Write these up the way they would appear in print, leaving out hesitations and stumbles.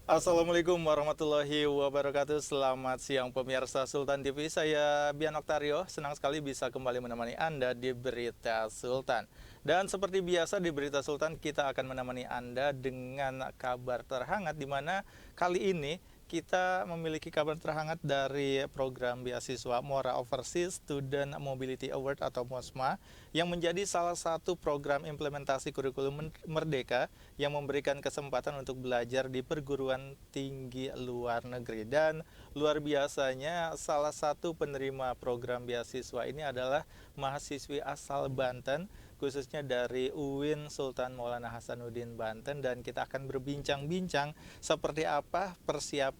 Assalamualaikum warahmatullahi wabarakatuh. Selamat siang pemirsa Sultan TV. Saya Bian Oktario. Senang sekali bisa kembali menemani Anda di Berita Sultan. Dan seperti biasa di Berita Sultan kita akan menemani Anda dengan kabar terhangat, di mana kali ini kita memiliki kabar terhangat dari program beasiswa Mora Overseas Student Mobility Award atau MOSMA, yang menjadi salah satu program implementasi kurikulum Merdeka yang memberikan kesempatan untuk belajar di perguruan tinggi luar negeri. Dan luar biasanya, salah satu penerima program beasiswa ini adalah mahasiswi asal Banten, khususnya dari UIN Sultan Maulana Hasanuddin Banten. Dan kita akan berbincang-bincang seperti apa persiapan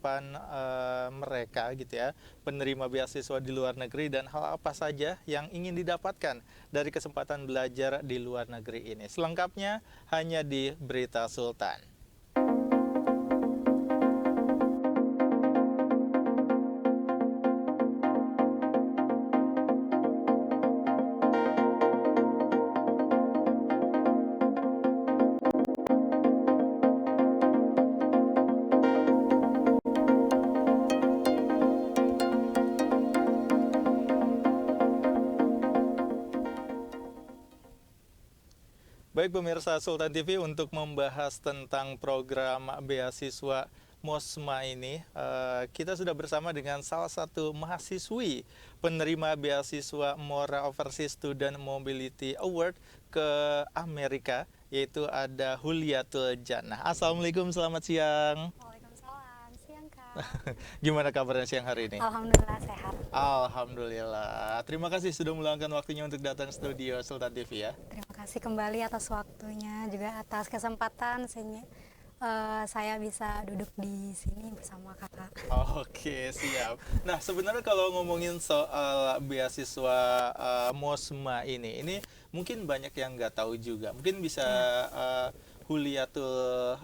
mereka gitu ya, penerima beasiswa di luar negeri, dan hal apa saja yang ingin didapatkan dari kesempatan belajar di luar negeri ini. Selengkapnya hanya di Berita Sultan. Baik pemirsa Sultan TV, untuk membahas tentang program beasiswa MOSMA ini, kita sudah bersama dengan salah satu mahasiswi penerima beasiswa Mora Overseas Student Mobility Award ke Amerika, yaitu ada Huliatul Jannah. Assalamualaikum, selamat siang. Waalaikumsalam, siang Kak. Gimana kabarnya siang hari ini? Alhamdulillah sehat. Alhamdulillah. Terima kasih sudah meluangkan waktunya untuk datang studio Sultan TV ya. Terima kasih kembali atas waktunya, juga atas kesempatan sehingga saya bisa duduk di sini bersama Kakak. Oke, siap. Nah, sebenarnya kalau ngomongin soal beasiswa MOSMA ini mungkin banyak yang nggak tahu juga. Mungkin bisa Huliatul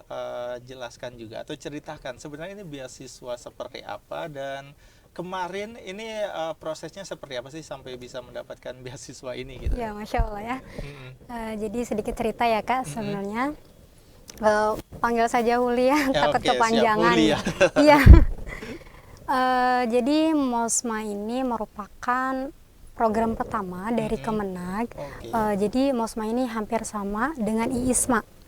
jelaskan juga atau ceritakan sebenarnya ini beasiswa seperti apa, dan kemarin ini prosesnya seperti apa sih sampai bisa mendapatkan beasiswa ini gitu. Ya, Masya Allah ya. Jadi sedikit cerita ya Kak, sebenarnya panggil saja Huli ya, takut oke, kepanjangan. siap, Huli ya. Iya. Jadi MOSMA ini merupakan program pertama dari Kemenag. Jadi MOSMA ini hampir sama dengan IISMA.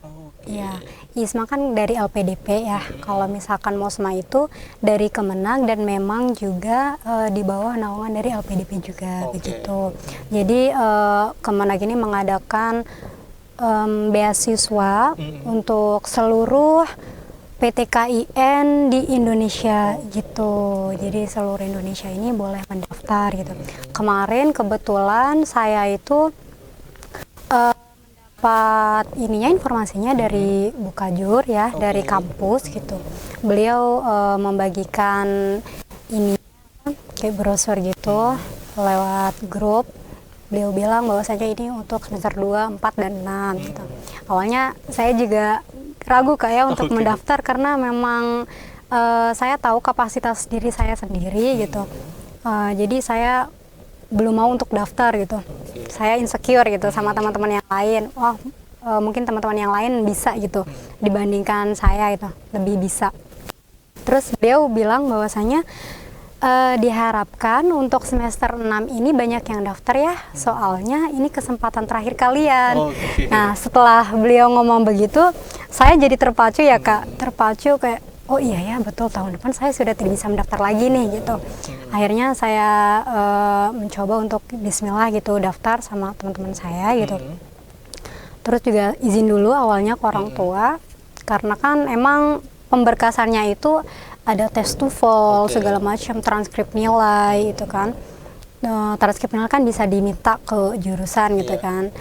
Ya, IISMA kan dari LPDP ya. Kalau misalkan MOSMA itu dari Kemenag dan memang juga di bawah naungan dari LPDP juga begitu. Jadi Kemenag ini mengadakan beasiswa untuk seluruh PTKIN di Indonesia gitu. Jadi seluruh Indonesia ini boleh mendaftar gitu. Kemarin kebetulan saya itu dapat informasinya dari Bu Kajur ya, dari kampus gitu. Beliau membagikan ini kayak brosur gitu lewat grup. Beliau bilang bahwasanya ini untuk semester 2, 4, dan 6 gitu. Awalnya saya juga ragu Kak ya untuk mendaftar karena memang saya tahu kapasitas diri saya sendiri gitu. Jadi saya belum mau untuk daftar gitu. Saya insecure gitu sama teman-teman yang lain. Mungkin teman-teman yang lain bisa gitu dibandingkan saya itu lebih bisa. Terus beliau bilang bahwasanya diharapkan untuk semester 6 ini banyak yang daftar ya, soalnya ini kesempatan terakhir kalian. Nah, setelah beliau ngomong begitu, saya jadi terpacu ya Kak, terpacu kayak oh iya ya betul, tahun depan saya sudah tidak bisa mendaftar lagi nih gitu. Akhirnya saya mencoba untuk bismillah gitu daftar sama teman-teman saya gitu. Terus juga izin dulu awalnya ke orang tua, karena kan emang pemberkasannya itu ada tes TOEFL segala macam, transkrip nilai itu kan. Transkrip nilai kan bisa diminta ke jurusan gitu kan.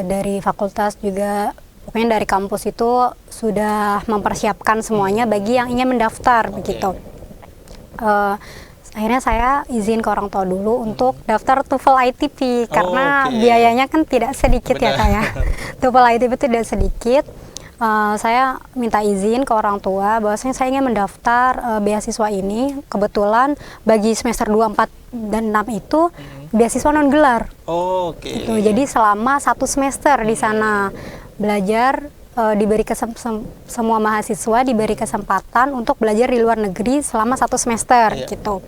Dari fakultas juga, pokoknya dari kampus itu sudah mempersiapkan semuanya bagi yang ingin mendaftar begitu. Akhirnya saya izin ke orang tua dulu untuk daftar TOEFL ITP karena biayanya kan tidak sedikit ya Kak ya. TOEFL ITP tidak sedikit. Saya minta izin ke orang tua bahwasanya saya ingin mendaftar beasiswa ini. Kebetulan bagi semester 2, 4, dan 6 itu beasiswa non gelar. Gitu. Jadi selama 1 semester di sana belajar semua mahasiswa diberi kesempatan untuk belajar di luar negeri selama 1 semester gitu.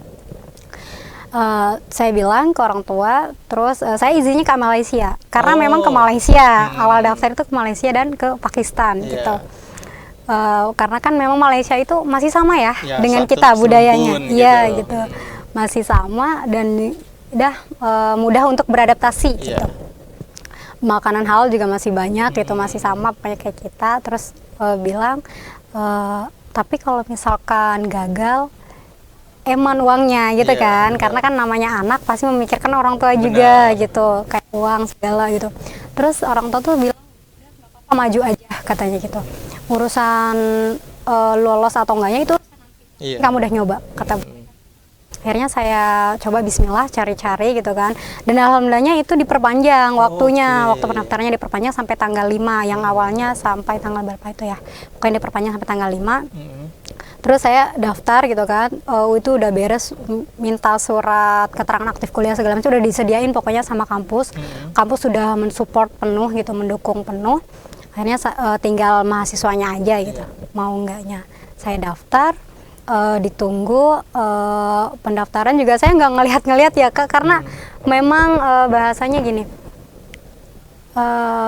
Saya bilang ke orang tua, terus saya izinnya ke Malaysia karena memang ke Malaysia, awal daftar itu ke Malaysia dan ke Pakistan gitu. Karena kan memang Malaysia itu masih sama ya dengan kita budayanya, gitu. Masih sama dan udah mudah untuk beradaptasi gitu. Makanan halal juga masih banyak gitu, masih sama kayak kita. Terus bilang, tapi kalau misalkan gagal eman uangnya gitu kan, karena kan namanya anak pasti memikirkan orang tua juga gitu, kayak uang segala gitu. Terus orang tua tuh bilang nggak apa-apa, maju aja katanya gitu, urusan lolos atau enggaknya itu kamu udah nyoba kata. Akhirnya saya coba bismillah cari-cari gitu kan, dan alhamdulillahnya itu diperpanjang waktunya, waktu pendaftarannya diperpanjang sampai tanggal 5, yang awalnya sampai tanggal berapa itu ya, pokoknya diperpanjang sampai tanggal 5. Terus saya daftar gitu kan, itu udah beres, minta surat keterangan aktif kuliah segala macam udah disediain pokoknya sama kampus. Kampus sudah mensupport penuh gitu, mendukung penuh. Akhirnya tinggal mahasiswanya aja gitu, mau enggaknya. Saya daftar, ditunggu pendaftaran juga saya nggak ngelihat ya Kak, karena memang bahasanya gini.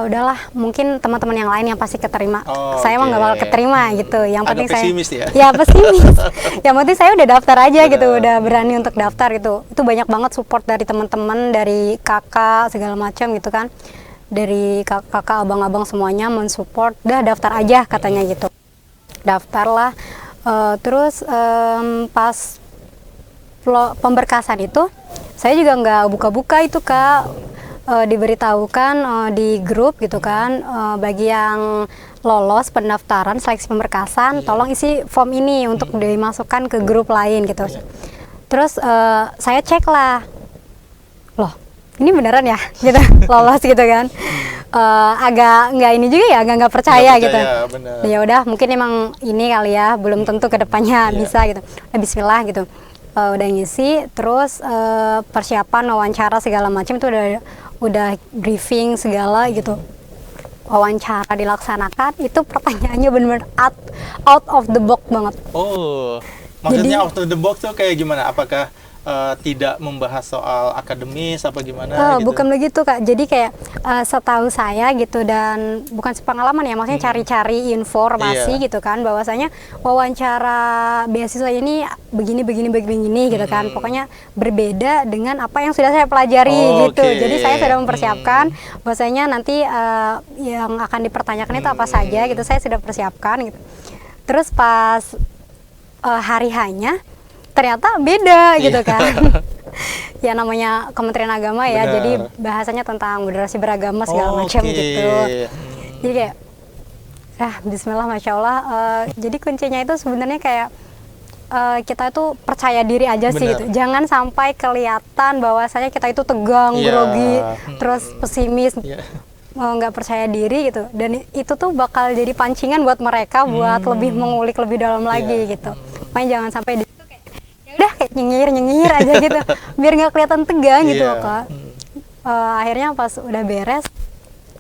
Udahlah, mungkin teman-teman yang lain yang pasti keterima. Saya mah nggak bakal keterima gitu. Yang penting saya pesimis ya pesimis. Yang penting saya udah daftar aja gitu, udah berani untuk daftar gitu. Itu banyak banget support dari teman-teman, dari kakak segala macam gitu kan. Dari kakak, abang-abang semuanya mensupport. Udah daftar aja katanya gitu. Daftarlah. Terus pas pemberkasan itu saya juga nggak buka-buka itu Kak. Diberitahukan di grup gitu kan, bagi yang lolos pendaftaran seleksi pemberkasan tolong isi form ini untuk dimasukkan ke grup lain gitu. Terus saya cek lah, loh ini beneran ya gitu, lolos gitu kan. Agak nggak ini juga ya, agak nggak percaya gitu. Ya udah mungkin emang ini kali ya, belum tentu kedepannya bisa gitu. Bismillah gitu. Udah ngisi, terus persiapan wawancara segala macam itu udah briefing segala gitu. Wawancara dilaksanakan, itu pertanyaannya benar-benar out of the box banget. Maksudnya out of the box tuh kayak gimana? Apakah tidak membahas soal akademis apa gimana gitu? Bukan begitu Kak, jadi kayak setahu saya gitu, dan bukan sepengalaman ya, maksudnya cari-cari informasi gitu kan, bahwasanya wawancara beasiswa ini begini gitu kan, pokoknya berbeda dengan apa yang sudah saya pelajari gitu. Jadi saya sudah mempersiapkan bahwasanya nanti yang akan dipertanyakan itu apa saja gitu, saya sudah persiapkan gitu. Terus pas hari hanya ternyata beda gitu kan. Ya namanya Kementerian Agama ya, jadi bahasanya tentang moderasi beragama segala macam gitu. Jadi kayak bismillah, masya Allah. Jadi kuncinya itu sebenarnya kayak kita itu percaya diri aja sih gitu. Jangan sampai kelihatan bahwasanya kita itu tegang, grogi, terus pesimis, nggak percaya diri gitu. Dan itu tuh bakal jadi pancingan buat mereka buat lebih mengulik lebih dalam lagi gitu. Makanya jangan sampai udah kayak nyengir aja gitu, biar nggak kelihatan tegang gitu loh Kak. Akhirnya pas udah beres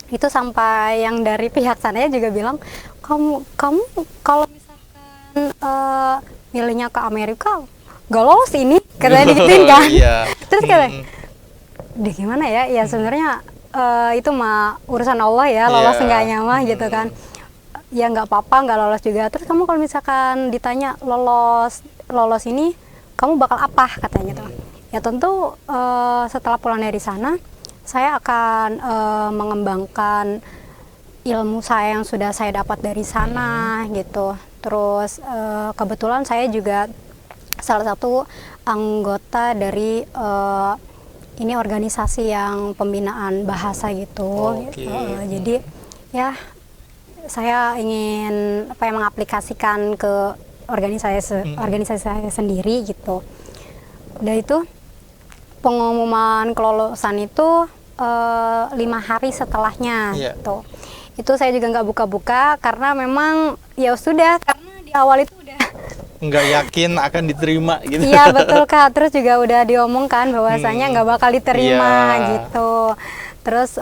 itu, sampai yang dari pihak sananya juga bilang, kamu kalau misalkan milihnya ke Amerika gak lolos ini, katanya digituin kan. Terus kayak udah gimana ya sebenarnya itu mah urusan Allah ya, lolos enggaknya mah gitu kan. Ya nggak apa-apa nggak lolos juga. Terus kamu kalau misalkan ditanya lolos ini kamu bakal apa, katanya gitu. Ya tentu setelah pulang dari sana saya akan mengembangkan ilmu saya yang sudah saya dapat dari sana gitu. Terus kebetulan saya juga salah satu anggota dari ini organisasi yang pembinaan bahasa gitu. Jadi ya saya ingin mengaplikasikan ke organisasi saya sendiri gitu. Udah itu pengumuman kelolosan itu 5 hari setelahnya gitu. Itu saya juga nggak buka-buka karena memang ya sudah, karena di awal itu udah nggak yakin akan diterima gitu. Iya betul Kak, terus juga udah diomongkan bahwasanya nggak bakal diterima gitu. Terus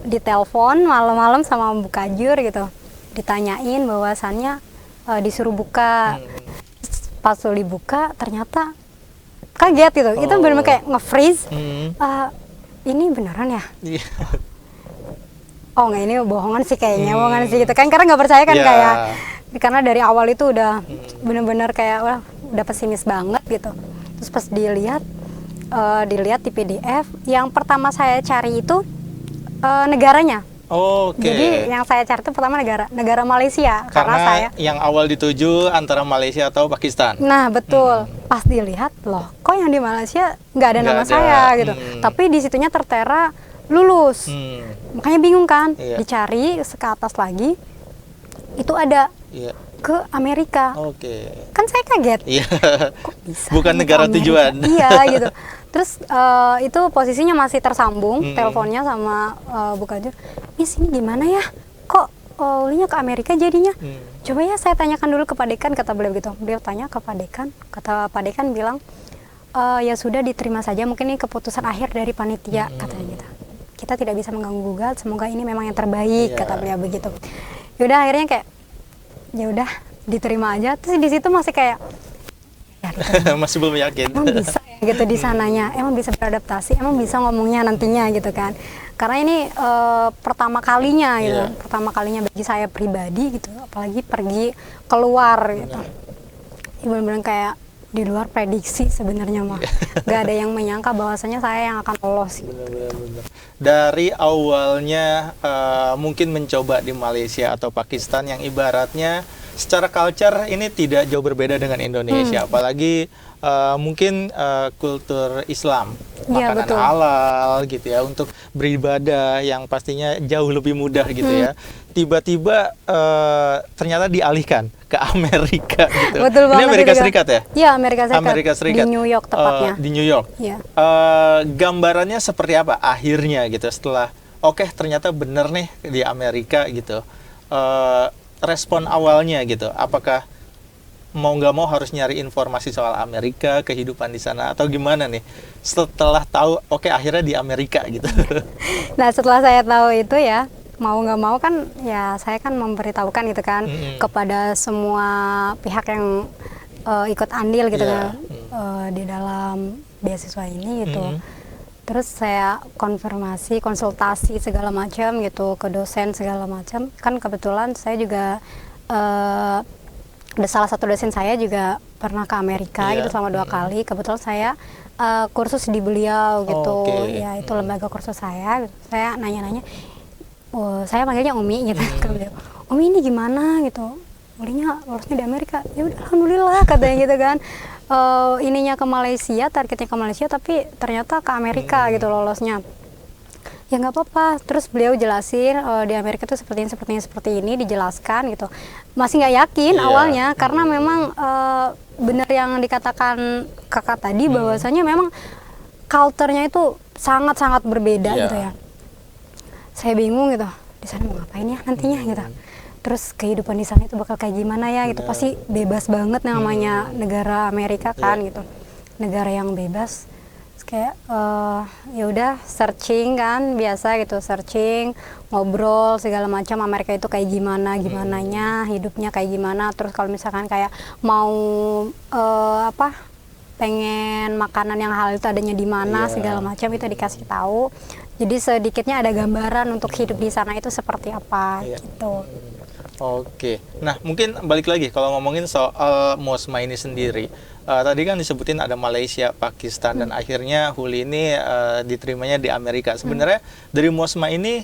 ditelepon malam-malam sama Bu Kajur gitu. ditanyain bahwasannya disuruh buka. Pas dibuka ternyata kaget gitu. Itu benar-benar kayak nge-freeze. Ini beneran ya? Oh nggak, ini bohongan sih kayaknya, bohongan sih gitu kan, karena nggak percaya kan, kayak karena dari awal itu udah bener-bener kayak wah, udah pesimis banget gitu. Terus pas dilihat di PDF, yang pertama saya cari itu negaranya. Jadi yang saya cari itu pertama negara Malaysia, karena saya yang awal dituju antara Malaysia atau Pakistan. Nah betul, pas dilihat loh, kok yang di Malaysia nggak ada nama saya gitu, tapi di situnya tertera lulus. Makanya bingung kan, dicari ke atas lagi, itu ada ke Amerika. Kan saya kaget, kok bisa bukan negara tujuan. Iya gitu. Terus itu posisinya masih tersambung teleponnya sama Bukajur. Miss, ini gimana ya? Kok ulinya ke Amerika jadinya? Coba ya saya tanyakan dulu ke Pak Dekan, kata beliau gitu. Beliau tanya ke Pak Dekan, kata Pak Dekan bilang, ya sudah diterima saja, mungkin ini keputusan akhir dari panitia, katanya gitu. Kita tidak bisa mengganggu gugat, semoga ini memang yang terbaik, kata beliau begitu. Yaudah akhirnya kayak, ya udah diterima aja. Terus di situ masih kayak, masih belum yakin. Emang bisa ya gitu di sananya, emang bisa beradaptasi, emang bisa ngomongnya nantinya gitu kan. Karena ini pertama kalinya gitu, pertama kalinya bagi saya pribadi gitu, apalagi pergi keluar gitu. Benar-benar kayak di luar prediksi sebenarnya mah. Gak ada yang menyangka bahwasanya saya yang akan lolos gitu. Benar. Dari awalnya mungkin mencoba di Malaysia atau Pakistan yang ibaratnya secara culture ini tidak jauh berbeda dengan Indonesia, apalagi mungkin kultur Islam, makanan halal gitu ya, untuk beribadah yang pastinya jauh lebih mudah gitu ya. Tiba-tiba ternyata dialihkan ke Amerika gitu. Betul banget. Ini Amerika Serikat ya? Iya, Amerika Serikat. Di New York tepatnya. Di New York. Iya. Gambarannya seperti apa akhirnya gitu setelah ternyata bener nih di Amerika gitu. Respon awalnya gitu, apakah mau nggak mau harus nyari informasi soal Amerika, kehidupan di sana, atau gimana nih setelah tahu akhirnya di Amerika gitu? Nah setelah saya tahu itu ya, mau nggak mau kan ya saya kan memberitahukan gitu kan kepada semua pihak yang ikut andil gitu kan di dalam beasiswa ini gitu. Terus saya konfirmasi, konsultasi segala macam gitu ke dosen segala macam. Kan kebetulan saya juga salah satu dosen saya juga pernah ke Amerika gitu selama 2 kali. Kebetulan saya kursus di beliau gitu. Ya itu lembaga kursus saya. Gitu. Saya nanya-nanya, saya panggilnya Umi gitu ke beliau. Umi ini gimana gitu? Ulinya lulusnya di Amerika. Ya udah alhamdulillah katanya gitu kan. Ininya ke Malaysia, targetnya ke Malaysia, tapi ternyata ke Amerika gitu lolosnya. Ya nggak apa-apa. Terus beliau jelasin di Amerika tuh seperti ini dijelaskan gitu. Masih nggak yakin awalnya karena memang benar yang dikatakan kakak tadi bahwasanya memang culture-nya itu sangat-sangat berbeda gitu ya. Saya bingung gitu. Di sana mau ngapain ya nantinya gitu. Terus kehidupan di sana itu bakal kayak gimana ya gitu. Pasti bebas banget namanya negara Amerika kan gitu. Negara yang bebas. Terus kayak ya udah searching kan biasa gitu, searching, ngobrol segala macam Amerika itu kayak gimananya, hidupnya kayak gimana. Terus kalau misalkan kayak mau pengen makanan yang halal itu adanya di mana segala macam itu dikasih tahu. Jadi sedikitnya ada gambaran untuk hidup di sana itu seperti apa gitu. Nah mungkin balik lagi kalau ngomongin soal MOSMA ini sendiri, tadi kan disebutin ada Malaysia, Pakistan, dan akhirnya Huli ini diterimanya di Amerika. Sebenarnya dari MOSMA ini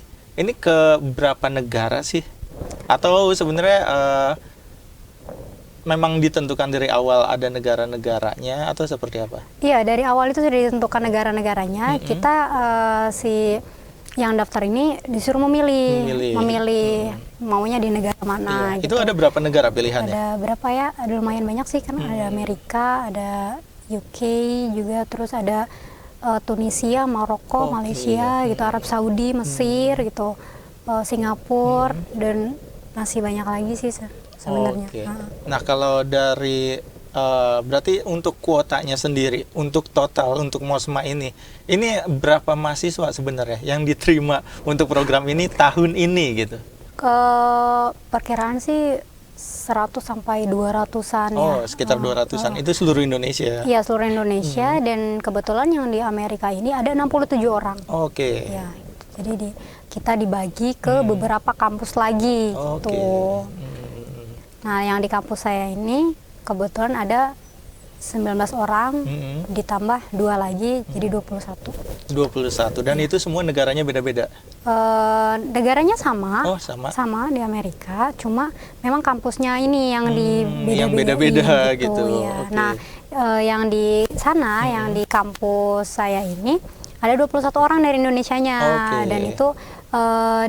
ke berapa negara sih? Atau sebenarnya memang ditentukan dari awal ada negara-negaranya atau seperti apa? Iya, dari awal itu sudah ditentukan negara-negaranya. Kita yang daftar ini disuruh memilih maunya di negara mana gitu. Itu ada berapa negara pilihannya? Ada berapa ya? Ada lumayan banyak sih karena ada Amerika, ada UK juga, terus ada Tunisia, Maroko, Malaysia gitu, Arab Saudi, Mesir gitu, Singapura dan masih banyak lagi sih sebenarnya. Nah kalau dari berarti untuk kuotanya sendiri, untuk total untuk MOSMA ini berapa mahasiswa sebenarnya yang diterima untuk program ini tahun ini gitu? Perkiraan sih 100 sampai 200-an ya. Oh, sekitar 200-an. Itu seluruh Indonesia. Iya, seluruh Indonesia, dan kebetulan yang di Amerika ini ada 67 orang. Oke. Ya, jadi kita dibagi ke beberapa kampus lagi Oke. tuh. Nah, yang di kampus saya ini kebetulan ada 19 orang, ditambah 2 lagi, jadi 21. 21, dan itu semua negaranya beda-beda? Negaranya sama, Oh, sama di Amerika, cuma memang kampusnya ini yang yang beda-beda gitu. Ya. Oke. Nah, yang di sana, yang di kampus saya ini, ada 21 orang dari Indonesianya, Oke. dan itu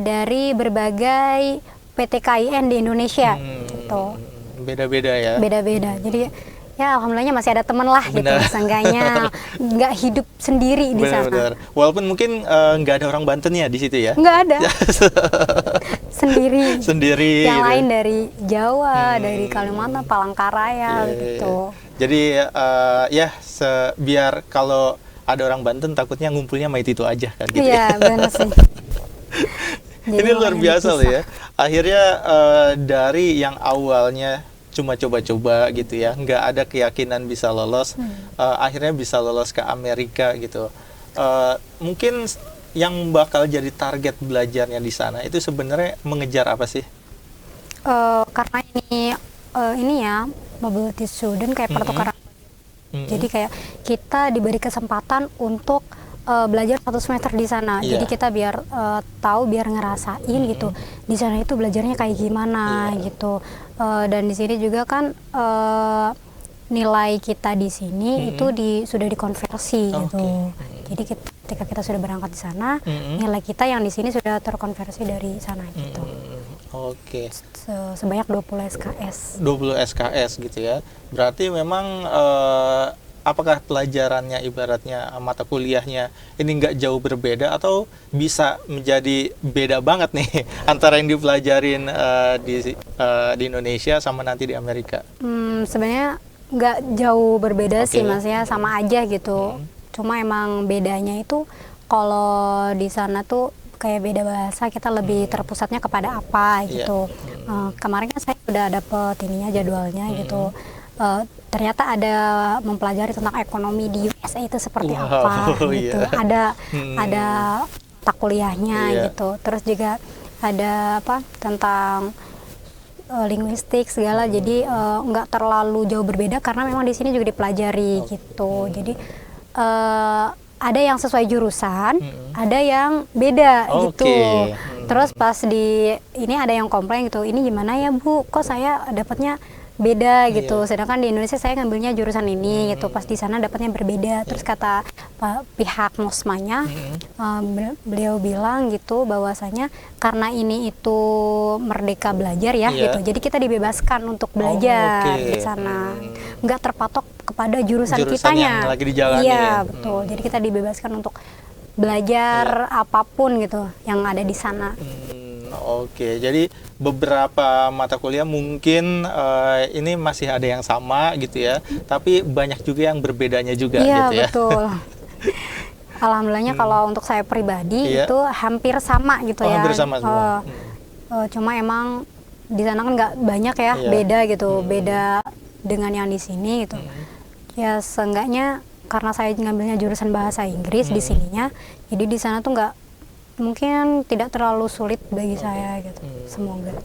dari berbagai PTKIN di Indonesia, gitu. Beda-beda ya? Beda-beda, jadi ya alhamdulillahnya masih ada teman lah gitu, Benar. seenggaknya nggak hidup sendiri di sana. Benar-benar. Walaupun mungkin nggak ada orang Banten ya di situ ya? Nggak ada. Sendiri. Sendiri. Yang gitu. lain dari Jawa, dari Kalimantan, Palangkaraya Iya, gitu. Jadi ya biar kalau ada orang Banten takutnya ngumpulnya sama itu aja kan gitu. Iya, benar sih. Jadi Ini luar makanya biasa loh dipisah. ya. Akhirnya dari yang awalnya cuma coba-coba gitu ya, nggak ada keyakinan bisa lolos, akhirnya bisa lolos ke Amerika gitu. Mungkin yang bakal jadi target belajarnya di sana itu sebenarnya mengejar apa sih? Karena ini ya mobility student kayak pertukaran. Jadi kayak kita diberi kesempatan untuk belajar 1 semester di sana. Iya. Jadi kita biar tahu, biar ngerasain gitu. Di sana itu belajarnya kayak gimana gitu. Dan di sini juga kan nilai kita di sini itu sudah dikonversi gitu. Jadi ketika kita sudah berangkat di sana, nilai kita yang di sini sudah terkonversi dari sana gitu. Oke. Sebanyak 20 SKS. 20 SKS gitu ya. Berarti memang apakah pelajarannya ibaratnya mata kuliahnya ini nggak jauh berbeda atau bisa menjadi beda banget nih antara yang dipelajarin di Indonesia sama nanti di Amerika? Sebenarnya nggak jauh berbeda sih, Oke. maksudnya sama aja gitu. Cuma emang bedanya itu kalau di sana tuh kayak beda bahasa, kita lebih terpusatnya kepada apa gitu. Kemarin kan saya udah dapet ininya, jadwalnya gitu. Ternyata ada mempelajari tentang ekonomi di USA itu seperti apa gitu. Iya. Ada mata kuliahnya Iya. gitu. Terus juga ada apa tentang linguistik segala. Jadi nggak terlalu jauh berbeda karena memang di sini juga dipelajari gitu. Jadi ada yang sesuai jurusan, ada yang beda gitu. Terus pas ini ada yang komplain gitu, ini gimana ya Bu, kok saya dapatnya beda gitu, sedangkan di Indonesia saya ngambilnya jurusan ini gitu, pas di sana dapatnya berbeda. Terus kata pihak Mosmanya, beliau bilang gitu bahwasanya karena ini itu merdeka belajar ya gitu, jadi kita dibebaskan untuk belajar di sana, nggak terpatok kepada jurusan kitanya yang lagi dijalanin. Iya betul, jadi kita dibebaskan untuk belajar apapun gitu yang ada di sana. Oke, jadi beberapa mata kuliah mungkin ini masih ada yang sama gitu ya, tapi banyak juga yang berbedanya juga Iya, gitu ya. betul. Alhamdulillahnya kalau untuk saya pribadi itu hampir sama gitu ya. Hampir sama semua. Cuma emang di sana kan nggak banyak ya, beda gitu, beda dengan yang di sini gitu. Ya seenggaknya karena saya ngambilnya jurusan bahasa Inggris di sininya, jadi di sana tuh nggak, mungkin tidak terlalu sulit bagi saya gitu. Semoga.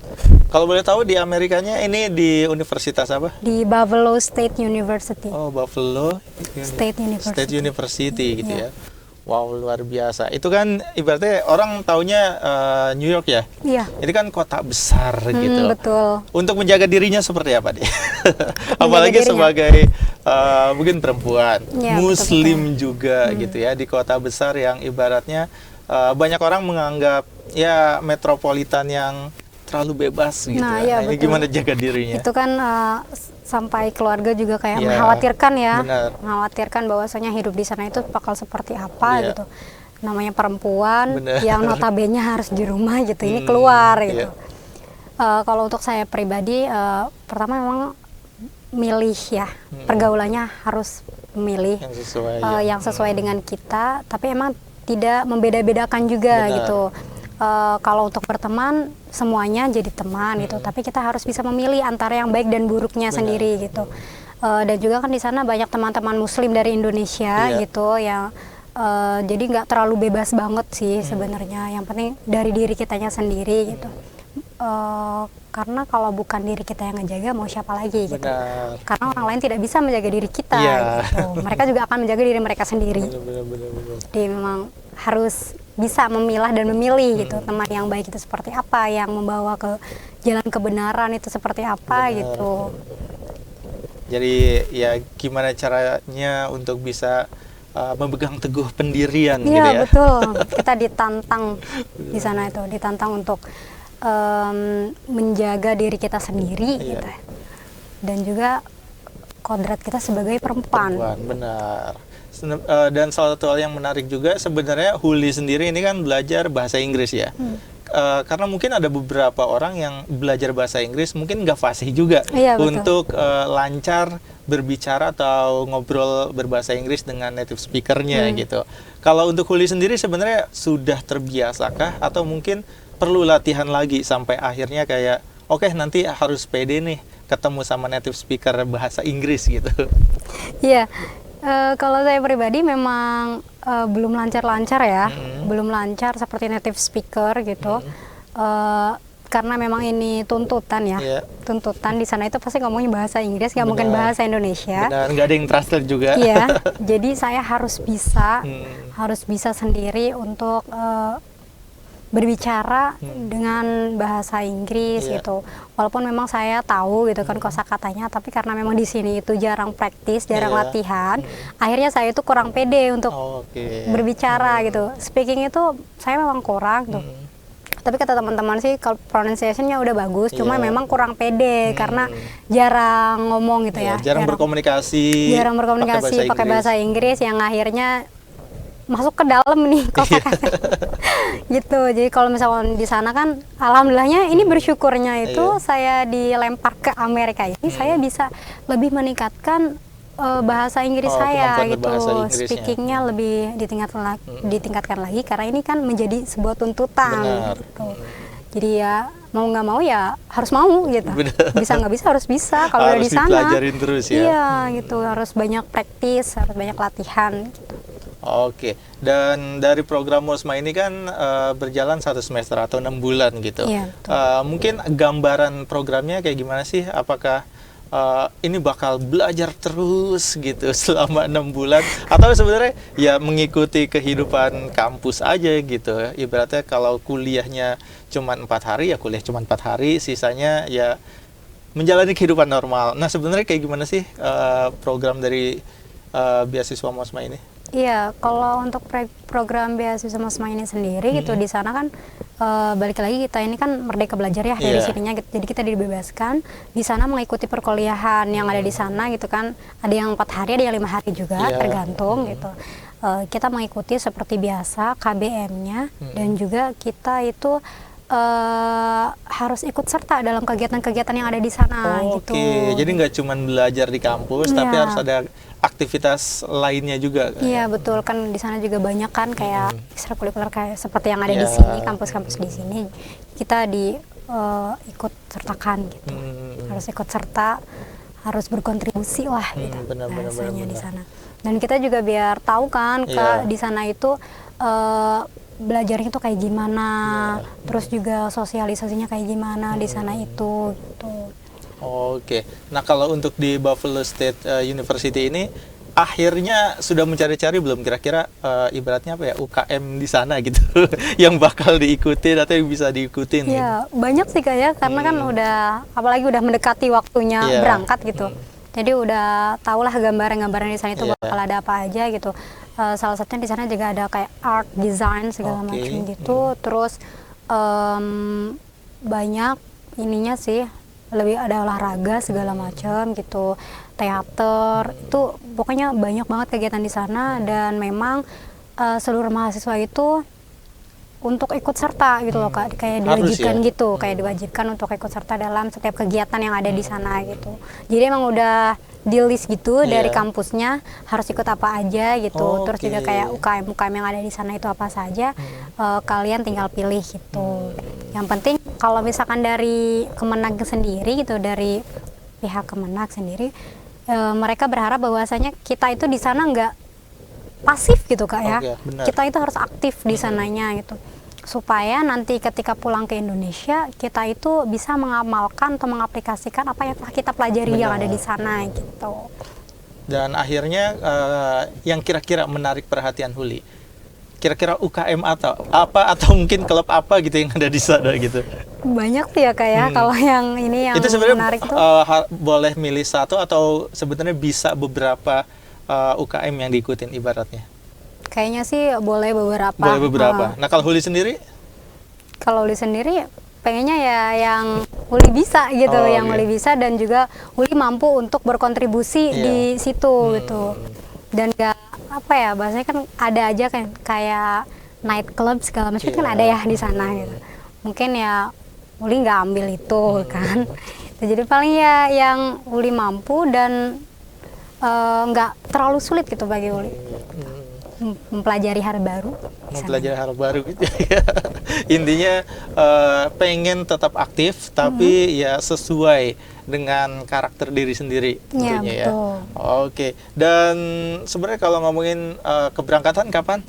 Kalau boleh tahu di Amerikanya ini di universitas apa? Di Buffalo State University. Oh, Buffalo State University. State University gitu Iya. ya. Wow, luar biasa. Itu kan ibaratnya orang taunya New York ya. Iya. Ini kan kota besar gitu. Betul. Untuk menjaga dirinya seperti apa dia? Apalagi dirinya. sebagai mungkin perempuan, Ya, Muslim juga gitu ya, di kota besar yang ibaratnya banyak orang menganggap ya metropolitan yang terlalu bebas gitu. Nah, iya, Nah, ini betul. gimana jaga dirinya? Itu kan sampai keluarga juga kayak Iya, mengkhawatirkan ya, benar. mengkhawatirkan bahwasanya hidup di sana itu bakal seperti apa Iya. gitu. Namanya perempuan Benar. yang notabene harus di rumah gitu, ini keluar gitu. Iya. Kalau untuk saya pribadi, pertama memang milih ya, pergaulannya harus memilih Yang sesuai. yang sesuai dengan kita, tapi emang tidak membeda-bedakan juga Benar. gitu. kalau untuk berteman semuanya jadi teman gitu, tapi kita harus bisa memilih antara yang baik dan buruknya sendiri gitu. Dan juga kan di sana banyak teman-teman Muslim dari Indonesia gitu yang jadi nggak terlalu bebas banget sih sebenarnya. Yang penting dari diri kitanya sendiri gitu. Karena kalau bukan diri kita yang ngejaga, mau siapa lagi gitu. Benar. Karena orang lain tidak bisa menjaga diri kita gitu. Mereka juga akan menjaga diri mereka sendiri. Benar. Jadi memang harus bisa memilah dan memilih gitu, teman yang baik itu seperti apa, yang membawa ke jalan kebenaran itu seperti apa gitu. Jadi ya gimana caranya untuk bisa memegang teguh pendirian gitu Iya ya. betul, kita ditantang di sana itu, ditantang untuk menjaga diri kita sendiri gitu. Dan juga kodrat kita sebagai perempuan. Benar. Dan salah satu hal yang menarik juga sebenarnya Huli sendiri ini kan belajar bahasa Inggris ya. Karena mungkin ada beberapa orang yang belajar bahasa Inggris mungkin nggak fasih juga untuk lancar berbicara atau ngobrol berbahasa Inggris dengan native speakernya gitu. Kalau untuk Huli sendiri sebenarnya sudah terbiasakah atau mungkin perlu latihan lagi sampai akhirnya kayak oke, nanti harus pede nih ketemu sama native speaker bahasa Inggris gitu. Iya. Kalau saya pribadi memang belum lancar-lancar ya, belum lancar seperti native speaker gitu, karena memang ini tuntutan ya, tuntutan di sana itu pasti ngomongin bahasa Inggris, nggak mungkin bahasa Indonesia. Benar, nggak ada yang translate juga. Iya, jadi saya harus bisa sendiri untuk berbicara dengan bahasa Inggris gitu. Walaupun memang saya tahu gitu kan kosakatanya, tapi karena memang di sini itu jarang praktis, jarang latihan, akhirnya saya itu kurang pede untuk berbicara gitu. Speaking itu saya memang kurang tuh. Tapi kata teman-teman sih kalau pronunciation-nya udah bagus, cuma memang kurang pede karena jarang ngomong gitu ya. Jarang berkomunikasi pakai bahasa Inggris yang akhirnya masuk ke dalam nih kosakata gitu. Jadi kalau misalnya di sana kan alhamdulillahnya ini bersyukurnya itu saya dilempar ke Amerika ini saya bisa lebih meningkatkan bahasa Inggris saya gitu, speakingnya lebih ditingkatkan lagi karena ini kan menjadi sebuah tuntutan gitu. Jadi ya mau nggak mau ya harus mau gitu. Bisa nggak bisa harus bisa kalau udah di sana. Harus dipelajarin terus ya. Iya gitu, harus banyak praktis, harus banyak latihan gitu. Oke, dan dari program Mosma ini kan berjalan 1 semester atau 6 bulan gitu. Iya, mungkin gambaran programnya kayak gimana sih? Apakah ini bakal belajar terus gitu selama 6 bulan? Atau sebenarnya ya mengikuti kehidupan kampus aja gitu? Ibaratnya kalau kuliahnya cuma 4 hari, ya kuliah cuma 4 hari, sisanya ya menjalani kehidupan normal. Nah sebenarnya kayak gimana sih program dari beasiswa Mosma ini? Iya, kalau untuk program beasiswa Mosma ini sendiri gitu di sana kan balik lagi kita ini kan merdeka belajar ya dari sininya gitu. Jadi kita dibebaskan di sana mengikuti perkuliahan yang ada di sana gitu kan. Ada yang 4 hari, ada yang 5 hari juga tergantung gitu. Kita mengikuti seperti biasa KBM-nya dan juga kita itu harus ikut serta dalam kegiatan-kegiatan yang ada di sana gitu. Oke, jadi nggak cuma belajar di kampus, tapi harus ada aktivitas lainnya juga. Iya betul, kan di sana juga banyak kan kayak ekstrakurikuler kayak seperti yang ada di sini, kampus-kampus di sini kita ikut sertakan gitu. Harus ikut serta, harus berkontribusi lah gitu bahasanya di sana. Dan kita juga biar tahu kan di sana itu belajarnya tuh kayak gimana, terus juga sosialisasinya kayak gimana di sana itu gitu. Oke, nah kalau untuk di Buffalo State University ini akhirnya sudah mencari-cari belum kira-kira ibaratnya apa ya UKM di sana gitu yang bakal diikuti atau yang bisa diikutin? Ya banyak sih kayak karena kan udah apalagi udah mendekati waktunya berangkat gitu. Jadi udah tahulah gambaran-gambaran di sana itu bakal ada apa aja gitu. Salah satunya di sana juga ada kayak art design segala macam gitu. Terus banyak ininya sih, lebih ada olahraga segala macam gitu, teater itu pokoknya banyak banget kegiatan di sana. Dan memang seluruh mahasiswa itu untuk ikut serta gitu loh Kak, kayak diwajibkan gitu, kayak diwajibkan untuk ikut serta dalam setiap kegiatan yang ada di sana gitu. Jadi emang udah di list gitu dari Iya. kampusnya harus ikut apa aja gitu. Terus juga Oke. kayak UKM yang ada di sana itu apa saja, kalian tinggal pilih gitu. Yang penting kalau misalkan dari Kemenag sendiri gitu, dari pihak Kemenag sendiri, mereka berharap bahwasanya kita itu di sana nggak pasif gitu Kak ya. Oke, benar. Kita itu harus aktif di sananya gitu. Supaya nanti ketika pulang ke Indonesia kita itu bisa mengamalkan atau mengaplikasikan apa yang telah kita pelajari yang ada di sana gitu. Dan akhirnya yang kira-kira menarik perhatian Huli, kira-kira UKM atau mungkin klub apa gitu yang ada di sana gitu. Banyak tuh ya Kak ya, kalau yang ini yang Itu sebenarnya menarik tuh. boleh milih satu atau sebenarnya bisa beberapa UKM yang diikutin ibaratnya. Kayaknya sih boleh beberapa. Boleh beberapa. Nah kalau Huli sendiri? Kalau Uli sendiri pengennya ya yang Uli bisa gitu, Oh, yang oke. Uli bisa dan juga Uli mampu untuk berkontribusi Iya. di situ gitu. Dan gak apa ya, bahasanya kan ada aja kan kayak night club segala macam kan Iya. ada ya di sana gitu. Mungkin ya Uli nggak ambil itu kan. Jadi paling ya yang Uli mampu dan nggak terlalu sulit gitu bagi Uli. Mempelajari hal baru di sana. Mempelajari hal baru gitu ya. Intinya pengen tetap aktif tapi ya sesuai dengan karakter diri sendiri Iya, tentunya ya. betul. Oke. Dan sebenarnya kalau ngomongin keberangkatan kapan?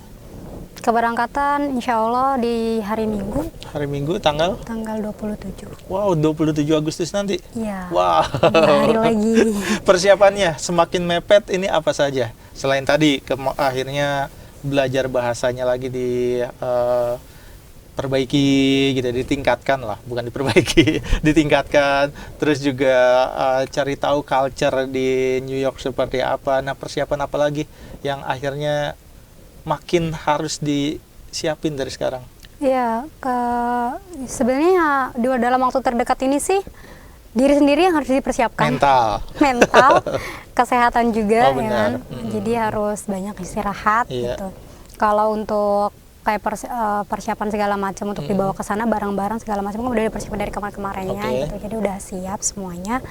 Keberangkatan insya Allah di hari Minggu Hari Minggu tanggal? tanggal 27. Wow, 27 Agustus nanti. Iya. Wah. 2 hari lagi. Persiapannya semakin mepet ini apa saja? Selain tadi akhirnya belajar bahasanya lagi perbaiki gitu, ditingkatkan lah, bukan diperbaiki, ditingkatkan. Terus juga cari tahu culture di New York seperti apa. Nah, persiapan apa lagi yang akhirnya makin harus disiapin dari sekarang? Iya, sebenarnya dalam waktu terdekat ini sih diri sendiri yang harus dipersiapkan. Mental, kesehatan juga Oh, ya benar. kan. Jadi harus banyak istirahat Iya. gitu. Kalau untuk kayak persiapan segala macam untuk dibawa ke sana barang-barang segala macam kan udah dipersiapkan dari kemarin-kemarinnya Oke. gitu. Jadi udah siap semuanya.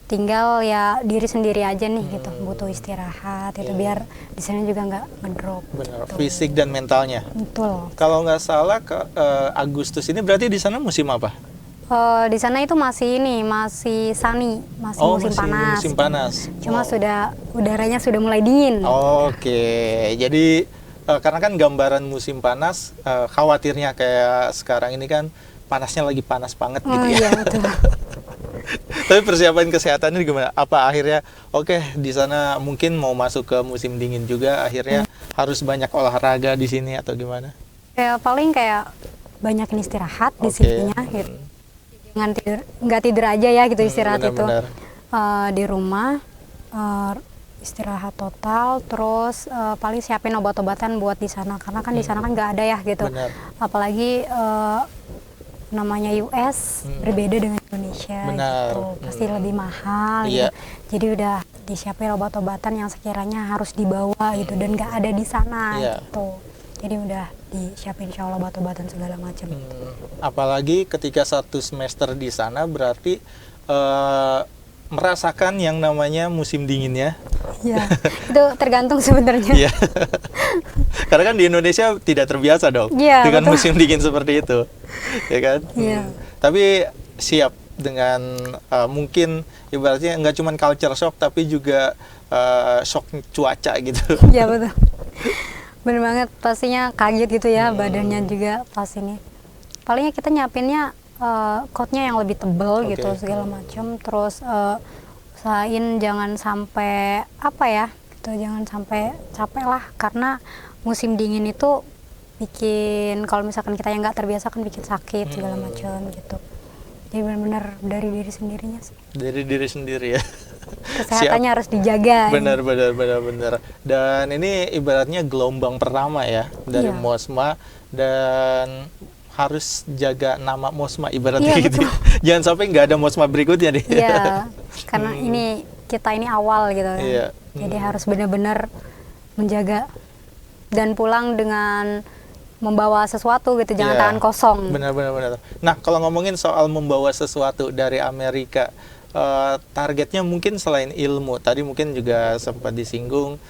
Tinggal ya diri sendiri aja nih gitu, butuh istirahat itu biar di sana juga nggak ngedrop. Benar, fisik dan mentalnya. Betul. Kalau nggak salah Agustus ini berarti di sana musim apa? Di sana itu masih sunny, masih musim panas. Musim panas. Cuma Wow. udaranya sudah mulai dingin. Oke, jadi karena kan gambaran musim panas, khawatirnya kayak sekarang ini kan panasnya lagi panas banget Oh gitu ya. iya betul. Tapi persiapan kesehatannya gimana? Apa akhirnya oke di sana mungkin mau masuk ke musim dingin juga, akhirnya harus banyak olahraga di sini atau gimana? Ya paling kayak banyakin istirahat di Oke. sininya gitu. Jangan tidur, nggak tidur aja ya gitu istirahat benar-benar. itu. Di rumah istirahat total, terus paling siapin obat-obatan buat di sana karena kan di sana kan nggak ada ya gitu. Benar. Apalagi namanya US berbeda dengan Indonesia Benar. gitu. Pasti lebih mahal Iya. gitu. Jadi udah disiapin obat-obatan yang sekiranya harus dibawa gitu dan nggak ada di sana Iya. gitu. Jadi udah disiapin insya Allah obat-obatan segala macam. Apalagi ketika 1 semester di sana berarti merasakan yang namanya musim dingin ya. Ya, itu tergantung sebenarnya. Iya. Karena kan di Indonesia tidak terbiasa dong Iya, dengan betul. musim dingin seperti itu, ya kan? Iya. Tapi siap dengan mungkin ibaratnya nggak cuma culture shock tapi juga shock cuaca gitu. Iya betul. Bener banget, pastinya kaget gitu ya badannya juga pas ini. Palingnya kita nyiapinnya coatnya yang lebih tebal Oke. gitu segala macam. Terus usahain jangan sampai apa ya, gitu, jangan sampai capek lah karena musim dingin itu bikin kalau misalkan kita yang nggak terbiasa kan bikin sakit segala macam gitu. Jadi benar-benar dari diri sendirinya sih. Dari diri sendiri ya. Kesehatannya harus dijaga. Benar. Dan ini ibaratnya gelombang pertama ya dari Iya. Mosma dan harus jaga nama Mosma ibaratnya Iya, gitu. Jangan sampai nggak ada Mosma berikutnya nih. Iya, karena kita ini awal gitu. Iya. Jadi harus benar-benar menjaga dan pulang dengan membawa sesuatu gitu, jangan Iya. tangan kosong. Benar. Nah, kalau ngomongin soal membawa sesuatu dari Amerika, targetnya mungkin selain ilmu, tadi mungkin juga sempat disinggung,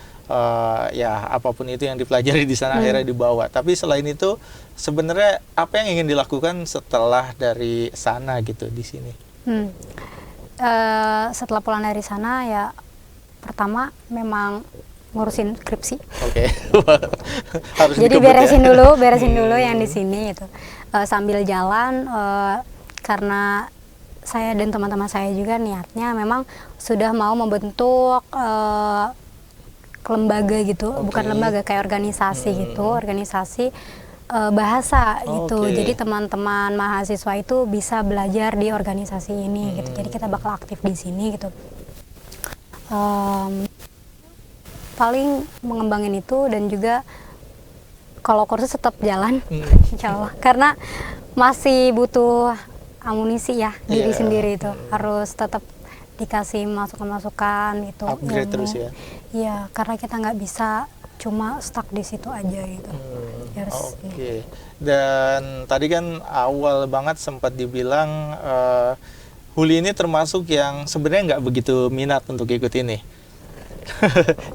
ya apapun itu yang dipelajari di sana akhirnya dibawa. Tapi selain itu sebenarnya apa yang ingin dilakukan setelah dari sana gitu di sini? Setelah pulang dari sana ya pertama memang ngurusin skripsi. Oke. Harus Jadi dikebut beresin dulu yang di sini gitu. Sambil jalan karena saya dan teman-teman saya juga niatnya memang sudah mau membentuk lembaga gitu, bukan lembaga, kayak organisasi gitu, organisasi bahasa gitu. Jadi teman-teman mahasiswa itu bisa belajar di organisasi ini gitu. Jadi kita bakal aktif di sini gitu. Paling mengembangin itu, dan juga kalau kursus tetap jalan, insya Allah, karena masih butuh amunisi ya diri sendiri itu, harus tetap dikasih masukan-masukan gitu, upgrade ilmu. terus ya. Iya, karena kita nggak bisa cuma stuck di situ aja gitu. Oke. Dan tadi kan awal banget sempat dibilang Huli ini termasuk yang sebenarnya nggak begitu minat untuk ikut ini.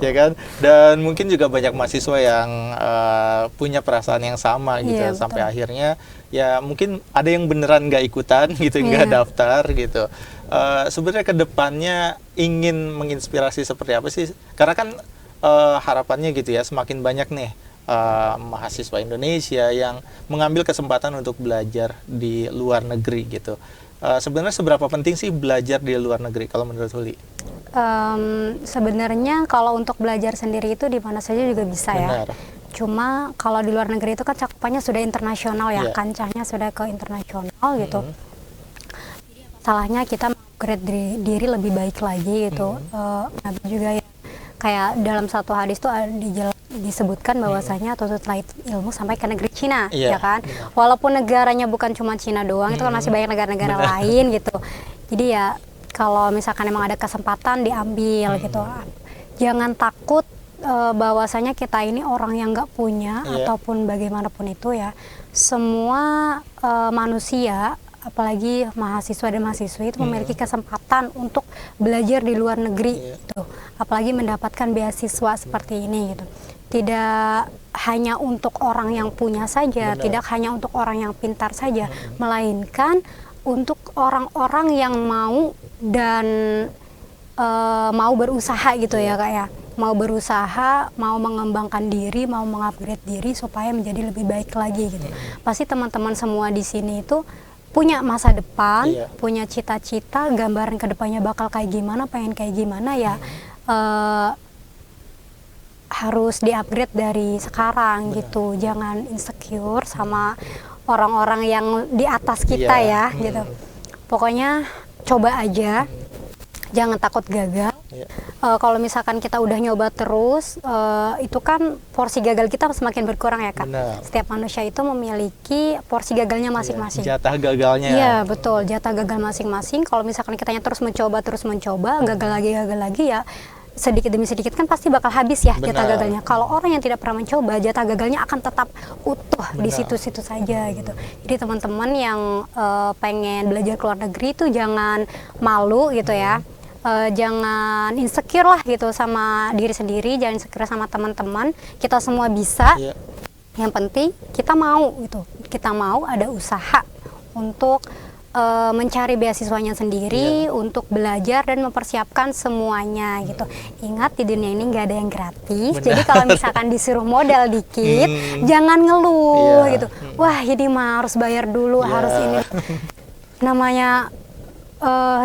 Ya kan, dan mungkin juga banyak mahasiswa yang punya perasaan yang sama gitu, sampai akhirnya ya mungkin ada yang beneran nggak ikutan gitu, nggak daftar gitu. Sebenarnya kedepannya ingin menginspirasi seperti apa sih? Karena kan harapannya gitu ya, semakin banyak nih mahasiswa Indonesia yang mengambil kesempatan untuk belajar di luar negeri gitu. Sebenarnya seberapa penting sih belajar di luar negeri kalau menurut Huli? Sebenarnya kalau untuk belajar sendiri itu di mana saja juga bisa. Benar. Ya. Cuma kalau di luar negeri itu kan cakupannya sudah internasional ya, kancahnya sudah ke internasional gitu. Salahnya kita upgrade diri lebih baik lagi gitu. Nabi juga ya, kayak dalam satu hadis tuh disebutkan bahwasanya tuntutlah ilmu sampai ke negeri Cina, ya kan. Walaupun negaranya bukan cuma Cina doang, itu kan masih banyak negara-negara lain gitu. Jadi ya kalau misalkan emang ada kesempatan diambil gitu. Jangan takut bahwasanya kita ini orang yang nggak punya ataupun bagaimanapun itu ya. Semua manusia, apalagi mahasiswa dan mahasiswi itu memiliki kesempatan untuk belajar di luar negeri gitu. Apalagi mendapatkan beasiswa seperti ini gitu. Tidak hanya untuk orang yang punya saja, tidak hanya untuk orang yang pintar saja, melainkan untuk orang-orang yang mau dan mau berusaha gitu ya Kak ya. Mau berusaha, mau mengembangkan diri, mau mengupgrade diri supaya menjadi lebih baik lagi gitu. Pasti teman-teman semua di sini itu punya masa depan, punya cita-cita, gambaran kedepannya bakal kayak gimana, pengen kayak gimana ya. Harus di-upgrade dari sekarang gitu. Jangan insecure sama orang-orang yang di atas kita ya gitu. Pokoknya coba aja, jangan takut gagal. Kalau misalkan kita udah nyoba terus, itu kan porsi gagal kita semakin berkurang ya Kak. Setiap manusia itu memiliki porsi gagalnya masing-masing. Jatah gagalnya. Iya betul, jatah gagal masing-masing. Kalau misalkan kitanya terus mencoba, gagal lagi ya, sedikit demi sedikit kan pasti bakal habis ya jatah gagalnya. Kalau orang yang tidak pernah mencoba, jatah gagalnya akan tetap utuh di situ-situ saja gitu. Jadi teman-teman yang pengen belajar ke luar negeri itu jangan malu gitu ya. Jangan insecure lah gitu sama diri sendiri, jangan insecure sama teman-teman. Kita semua bisa. Yang penting kita mau gitu. Kita mau ada usaha untuk mencari beasiswanya sendiri, untuk belajar dan mempersiapkan semuanya gitu. Ingat di dunia ini nggak ada yang gratis. Jadi kalau misalkan disuruh modal dikit, jangan ngeluh gitu. Wah ini mah harus bayar dulu, harus ini. Namanya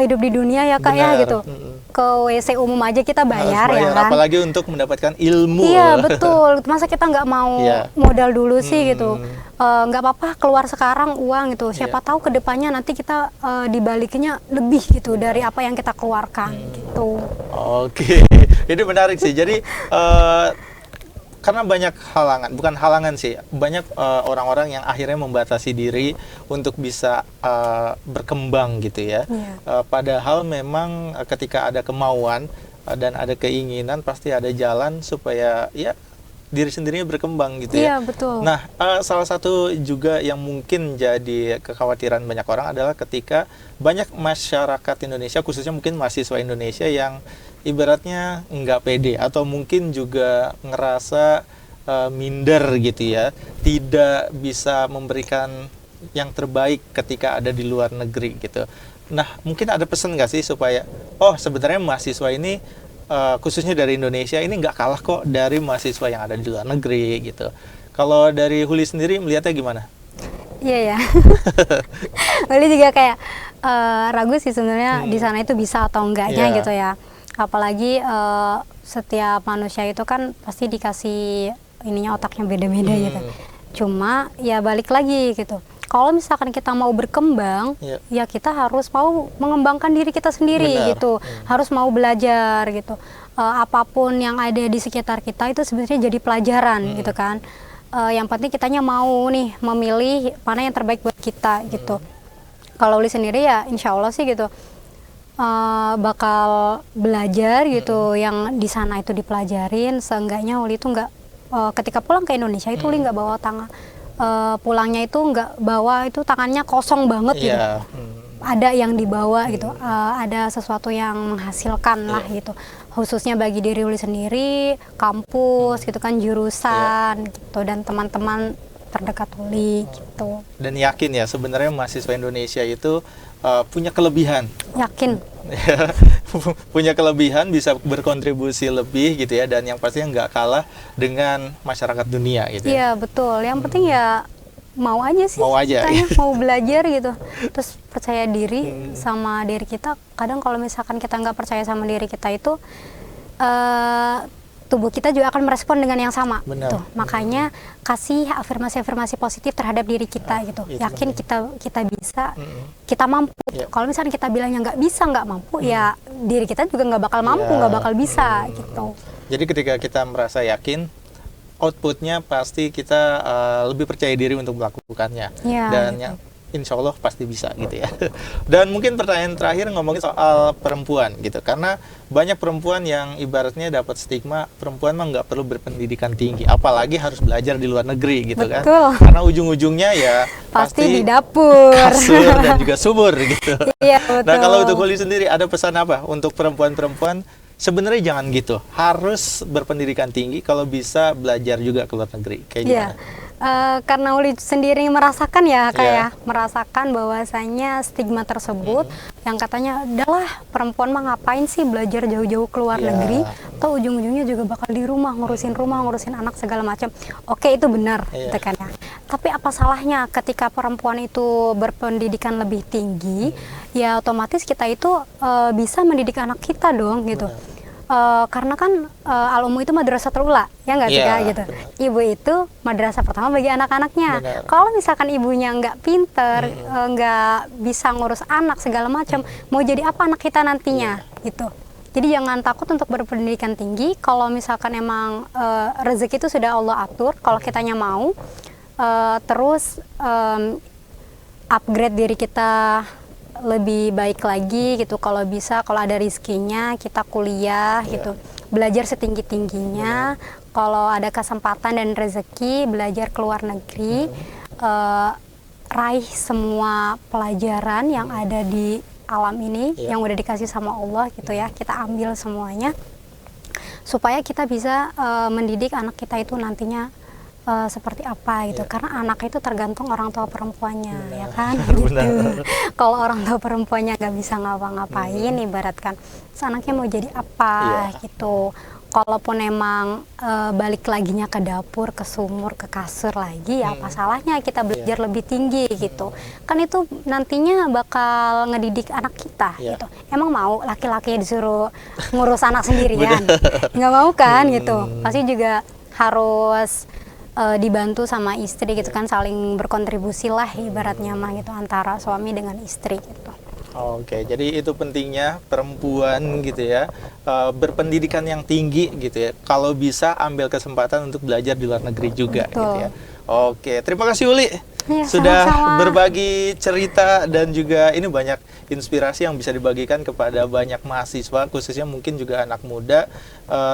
hidup di dunia ya Kak ya gitu. Ke WC umum aja kita bayar ya kan. Apalagi untuk mendapatkan ilmu. Iya betul. Masa kita nggak mau modal dulu sih gitu. Nggak apa-apa keluar sekarang uang gitu. Siapa tahu kedepannya nanti kita dibalikinnya lebih gitu dari apa yang kita keluarkan gitu. Oke. Ini menarik sih. Jadi karena banyak halangan, bukan halangan sih, banyak orang-orang yang akhirnya membatasi diri untuk bisa berkembang gitu ya. Padahal memang ketika ada kemauan dan ada keinginan pasti ada jalan supaya ya diri sendirinya berkembang gitu Iya, ya. betul. Nah, salah satu juga yang mungkin jadi kekhawatiran banyak orang adalah ketika banyak masyarakat Indonesia, khususnya mungkin mahasiswa Indonesia yang ibaratnya nggak pede atau mungkin juga ngerasa minder gitu ya, tidak bisa memberikan yang terbaik ketika ada di luar negeri gitu. Nah, mungkin ada pesan nggak sih supaya, oh sebenarnya mahasiswa ini khususnya dari Indonesia ini nggak kalah kok dari mahasiswa yang ada di luar negeri gitu. Kalau dari Huli sendiri melihatnya gimana? Iya ya. Huli juga kayak ragu sih sebenarnya di sana itu bisa atau enggaknya Iya. gitu ya. Apalagi setiap manusia itu kan pasti dikasih ininya otaknya beda-beda gitu. Cuma ya balik lagi gitu. Kalau misalkan kita mau berkembang, Iya. ya kita harus mau mengembangkan diri kita sendiri Benar. gitu. Harus mau belajar gitu. Apapun yang ada di sekitar kita itu sebenarnya jadi pelajaran gitu kan. Yang penting kitanya mau nih memilih mana yang terbaik buat kita gitu. Kalau Uli sendiri ya insya Allah sih gitu bakal belajar gitu yang di sana itu dipelajarin. Seenggaknya Uli itu nggak ketika pulang ke Indonesia itu Uli nggak bawa tangan pulangnya itu nggak bawa itu tangannya kosong banget gitu. Iya. Ada yang dibawa gitu, ada sesuatu yang menghasilkan lah gitu, khususnya bagi diri Uli sendiri, kampus gitu kan, jurusan gitu, dan teman-teman terdekat Uli gitu. Dan yakin ya sebenarnya mahasiswa Indonesia itu punya kelebihan. Yakin. Punya kelebihan, bisa berkontribusi lebih gitu ya, dan yang pastinya nggak kalah dengan masyarakat dunia gitu ya. Iya betul, yang penting ya mau aja sih, Mau aja, kitanya ya. mau belajar gitu, terus percaya diri sama diri kita. Kadang kalau misalkan kita nggak percaya sama diri kita itu tubuh kita juga akan merespon dengan yang sama. Benar. Tuh, makanya kasih afirmasi-afirmasi positif terhadap diri kita gitu. itu Yakin penting. kita bisa, kita mampu. Iya. Kalau misalnya kita bilangnya nggak bisa, nggak mampu, ya diri kita juga nggak bakal mampu, Iya. nggak bakal bisa gitu. Jadi ketika kita merasa yakin, outputnya pasti kita lebih percaya diri untuk melakukannya. Iya, Dan gitu. yang insya Allah pasti bisa gitu ya. Dan mungkin pertanyaan terakhir ngomongin soal perempuan gitu, karena banyak perempuan yang ibaratnya dapat stigma perempuan mah nggak perlu berpendidikan tinggi, apalagi harus belajar di luar negeri gitu kan. Betul. Karena ujung-ujungnya ya Pasti di dapur. kasur dan juga subur gitu. Iya, betul. Nah, kalau untuk Huli sendiri ada pesan apa untuk perempuan-perempuan? Sebenarnya jangan gitu, harus berpendidikan tinggi, kalau bisa belajar juga ke luar negeri. Kayak Iya. gimana? Karena Uli sendiri merasakan ya, kayak Iya. merasakan bahwasanya stigma tersebut yang katanya udahlah perempuan mah ngapain sih belajar jauh-jauh ke luar Iya. negeri, atau ujung-ujungnya juga bakal di rumah ngurusin anak segala macam. Oke, itu benar Iya. gitu kan ya. Tapi apa salahnya ketika perempuan itu berpendidikan lebih tinggi, ya otomatis kita itu bisa mendidik anak kita dong gitu. Karena kan Al-Ummu itu madrasatul ula, ya nggak sih Iya, Kak, gitu. benar. Ibu itu madrasah pertama bagi anak-anaknya. Benar. Kalau misalkan ibunya nggak pinter, nggak bisa ngurus anak segala macam, mau jadi apa anak kita nantinya, gitu. Jadi jangan takut untuk berpendidikan tinggi. Kalau misalkan emang rezeki itu sudah Allah atur, kalau kitanya mau, terus upgrade diri kita lebih baik lagi gitu. Kalau bisa, kalau ada rizkinya kita kuliah gitu, belajar setinggi-tingginya. Kalau ada kesempatan dan rezeki belajar ke luar negeri, raih semua pelajaran yang ada di alam ini yang udah dikasih sama Allah gitu ya, kita ambil semuanya supaya kita bisa mendidik anak kita itu nantinya seperti apa gitu. Karena anak itu tergantung orang tua perempuannya, ya kan gitu. Kalau orang tua perempuannya nggak bisa ngapa-ngapain, ibaratkan terus anaknya mau jadi apa gitu. Kalaupun emang balik laginya ke dapur, ke sumur, ke kasur lagi, ya apa salahnya kita belajar lebih tinggi gitu. Kan itu nantinya bakal ngedidik anak kita gitu. Emang mau laki-laki disuruh ngurus anak sendirian? Nggak mau kan gitu. Pasti juga harus dibantu sama istri gitu kan, saling berkontribusi lah ibaratnya mah gitu, antara suami dengan istri gitu. Oke, jadi itu pentingnya perempuan gitu ya, berpendidikan yang tinggi gitu ya. Kalau bisa ambil kesempatan untuk belajar di luar negeri juga. Betul. Gitu ya. Oke, terima kasih Uli Iya, sudah sama-sama. berbagi cerita dan juga ini banyak inspirasi yang bisa dibagikan kepada banyak mahasiswa, khususnya mungkin juga anak muda,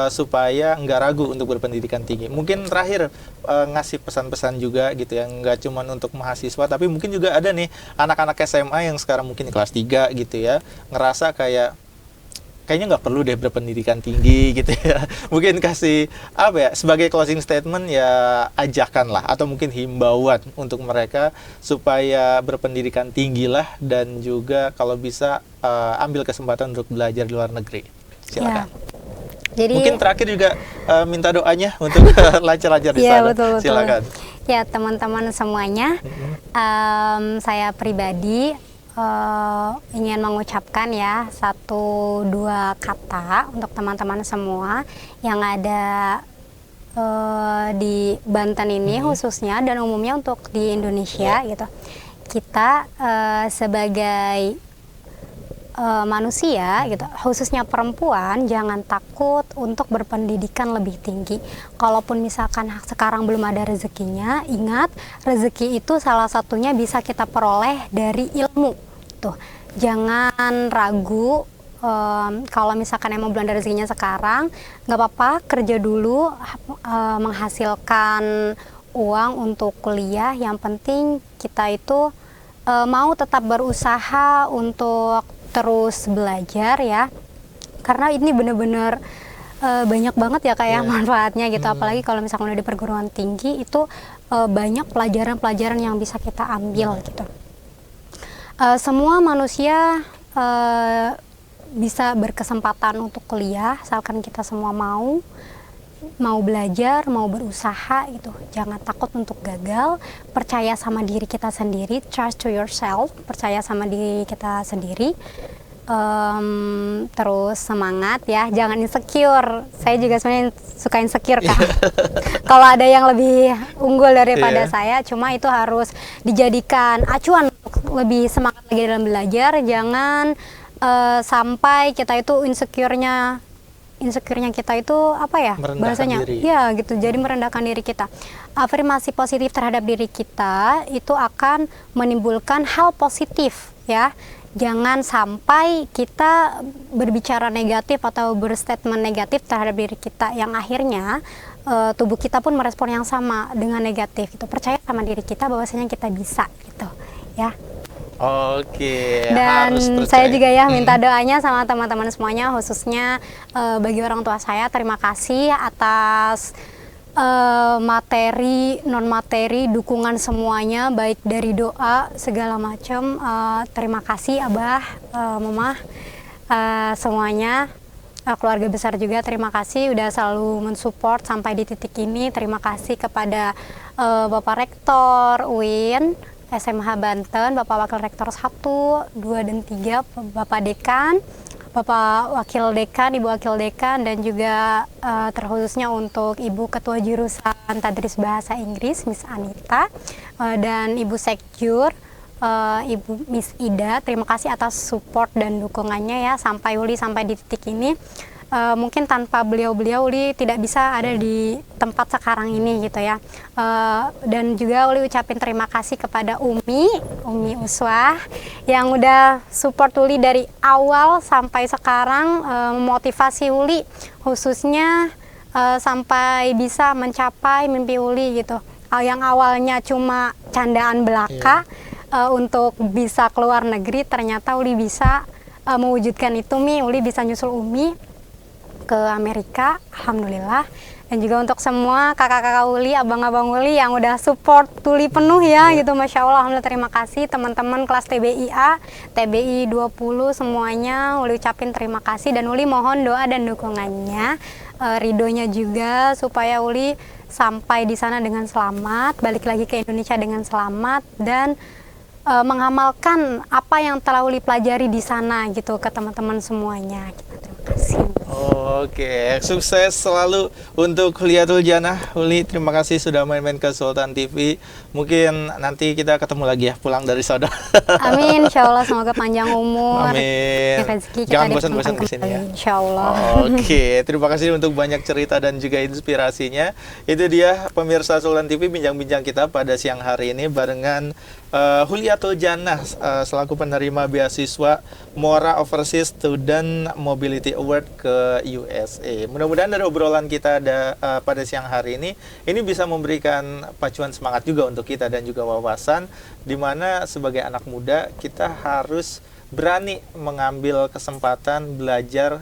supaya nggak ragu untuk berpendidikan tinggi. Mungkin terakhir ngasih pesan-pesan juga gitu yang nggak cuma untuk mahasiswa, tapi mungkin juga ada nih anak-anak SMA yang sekarang mungkin kelas 3 gitu ya, ngerasa kayaknya nggak perlu deh berpendidikan tinggi gitu ya. Mungkin kasih apa ya, sebagai closing statement ya, ajakan lah atau mungkin himbauan untuk mereka supaya berpendidikan tinggi lah, dan juga kalau bisa ambil kesempatan untuk belajar di luar negeri. Silakan. Jadi Mungkin terakhir juga minta doanya untuk lancar-lancar di iya, sana. betul. Silakan. Ya, teman-teman semuanya, saya pribadi ingin mengucapkan ya 1-2 kata untuk teman-teman semua yang ada di Banten ini khususnya, dan umumnya untuk di Indonesia gitu. Kita sebagai manusia gitu, khususnya perempuan, jangan takut untuk berpendidikan lebih tinggi. Kalaupun misalkan sekarang belum ada rezekinya, ingat rezeki itu salah satunya bisa kita peroleh dari ilmu. Tuh, jangan ragu. Kalau misalkan emang belum ada rezekinya sekarang, nggak apa-apa, kerja dulu, menghasilkan uang untuk kuliah. Yang penting kita itu mau tetap berusaha untuk terus belajar ya, karena ini bener-bener banyak banget ya kayak manfaatnya gitu. Apalagi kalau misalkan udah di perguruan tinggi itu banyak pelajaran-pelajaran yang bisa kita ambil gitu. Semua manusia bisa berkesempatan untuk kuliah, asalkan kita semua mau belajar, mau berusaha gitu. Jangan takut untuk gagal, percaya sama diri kita sendiri, trust to yourself, percaya sama diri kita sendiri. Terus semangat ya, jangan insecure. Saya juga sebenarnya suka insecure kan. Kalau ada yang lebih unggul daripada saya, cuma itu harus dijadikan acuan untuk lebih semangat lagi dalam belajar. Jangan sampai kita itu insecure-nya kita itu apa ya bahasanya diri. Ya gitu, jadi merendahkan diri kita. Afirmasi positif terhadap diri kita itu akan menimbulkan hal positif ya. Jangan sampai kita berbicara negatif atau berstatement negatif terhadap diri kita yang akhirnya tubuh kita pun merespon yang sama dengan negatif. Itu percaya sama diri kita bahwasanya kita bisa gitu ya. Oke. Dan harus saya juga ya minta doanya sama teman-teman semuanya, khususnya bagi orang tua saya. Terima kasih atas materi, non materi, dukungan semuanya, baik dari doa segala macam. Terima kasih Abah, Mama, semuanya, keluarga besar juga. Terima kasih udah selalu mensupport sampai di titik ini. Terima kasih kepada Bapak Rektor UIN SMH Banten, Bapak Wakil Rektor 1, 2, dan 3, Bapak Dekan, Bapak Wakil Dekan, Ibu Wakil Dekan, dan juga terkhususnya untuk Ibu Ketua Jurusan Tadris Bahasa Inggris, Miss Anita, dan Ibu Sekjur, Ibu Miss Ida. Terima kasih atas support dan dukungannya ya, sampai Uli sampai di titik ini. Mungkin tanpa beliau-beliau Uli tidak bisa ada di tempat sekarang ini gitu ya. Dan juga Uli ucapin terima kasih kepada Umi Uswah yang udah support Uli dari awal sampai sekarang, memotivasi Uli khususnya sampai bisa mencapai mimpi Uli gitu. Yang awalnya cuma candaan belaka, untuk bisa keluar negeri, ternyata Uli bisa mewujudkan itu. Uli bisa nyusul Umi ke Amerika, alhamdulillah. Dan juga untuk semua kakak-kakak Uli, abang-abang Uli yang udah support Uli penuh ya gitu, Masya Allah, alhamdulillah. Terima kasih teman-teman kelas TBIA, TBI 20 semuanya, Uli ucapin terima kasih, dan Uli mohon doa dan dukungannya, ridhonya juga, supaya Uli sampai di sana dengan selamat, balik lagi ke Indonesia dengan selamat, dan mengamalkan apa yang telah Uli pelajari di sana gitu ke teman-teman semuanya. Terima kasih. Oke, sukses selalu untuk Huliatul Jannah. Huli, terima kasih sudah main-main ke Sultan TV. Mungkin nanti kita ketemu lagi ya pulang dari Saudara. Amin, insya Allah semoga panjang umur. Amin. Rezeki kita Jangan ditemukan bosan-bosan ke sini ya. kembali, insya Allah. Oke, terima kasih untuk banyak cerita dan juga inspirasinya. Itu dia pemirsa Sultan TV bincang-bincang kita pada siang hari ini barengan Huliatul Jannah selaku penerima beasiswa Mora Overseas Student Mobility Award ke USA. Mudah-mudahan dari obrolan kita pada siang hari ini bisa memberikan pacuan semangat juga untuk kita dan juga wawasan di mana sebagai anak muda kita harus berani mengambil kesempatan belajar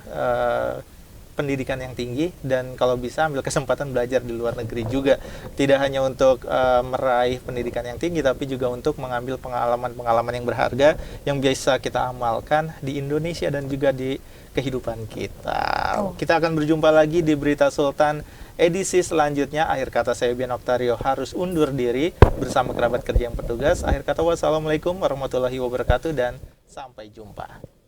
pendidikan yang tinggi dan kalau bisa ambil kesempatan belajar di luar negeri juga. Tidak hanya untuk meraih pendidikan yang tinggi tapi juga untuk mengambil pengalaman-pengalaman yang berharga yang bisa kita amalkan di Indonesia dan juga di kehidupan kita. Kita akan berjumpa lagi di Berita Sultan edisi selanjutnya. Akhir kata saya Bian Oktario harus undur diri bersama kerabat kerja yang bertugas. Akhir kata wassalamualaikum warahmatullahi wabarakatuh dan sampai jumpa.